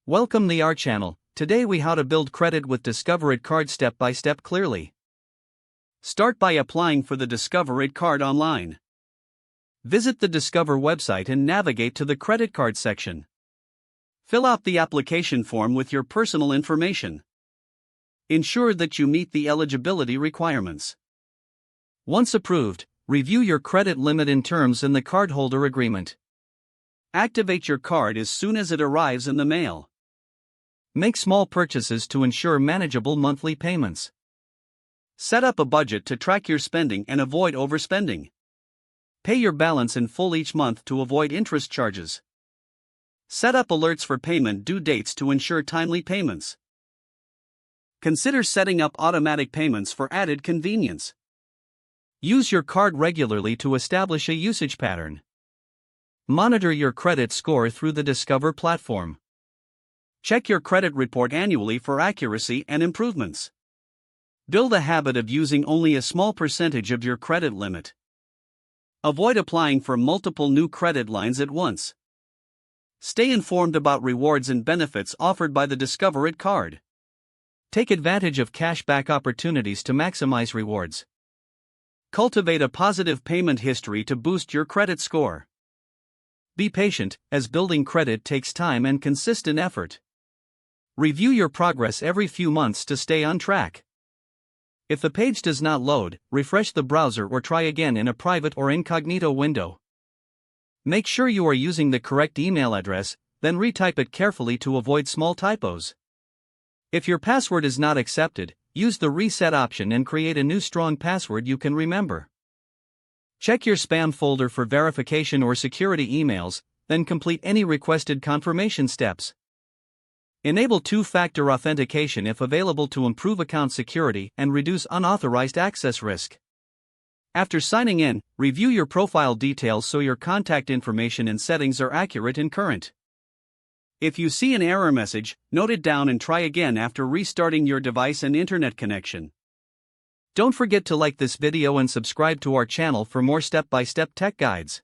Welcome to our channel. Today we how to build credit with Discover It card step by step clearly. Start by applying for the Discover It card online. Visit the Discover website and navigate to the credit card section. Fill out the application form with your personal information. Ensure that you meet the eligibility requirements. Once approved, review your credit limit and terms in the cardholder agreement. Activate your card as soon as it arrives in the mail. Make small purchases to ensure manageable monthly payments. Set up a budget to track your spending and avoid overspending. Pay your balance in full each month to avoid interest charges. Set up alerts for payment due dates to ensure timely payments. Consider setting up automatic payments for added convenience. Use your card regularly to establish a usage pattern. Monitor your credit score through the Discover platform. Check your credit report annually for accuracy and improvements. Build a habit of using only a small percentage of your credit limit. Avoid applying for multiple new credit lines at once. Stay informed about rewards and benefits offered by the Discover It card. Take advantage of cashback opportunities to maximize rewards. Cultivate a positive payment history to boost your credit score. Be patient, as building credit takes time and consistent effort. Review your progress every few months to stay on track. If the page does not load, refresh the browser or try again in a private or incognito window. Make sure you are using the correct email address, then retype it carefully to avoid small typos. If your password is not accepted, use the reset option and create a new strong password you can remember. Check your spam folder for verification or security emails, then complete any requested confirmation steps. Enable two-factor authentication if available to improve account security and reduce unauthorized access risk. After signing in, review your profile details so your contact information and settings are accurate and current. If you see an error message, note it down and try again after restarting your device and internet connection. Don't forget to like this video and subscribe to our channel for more step-by-step tech guides.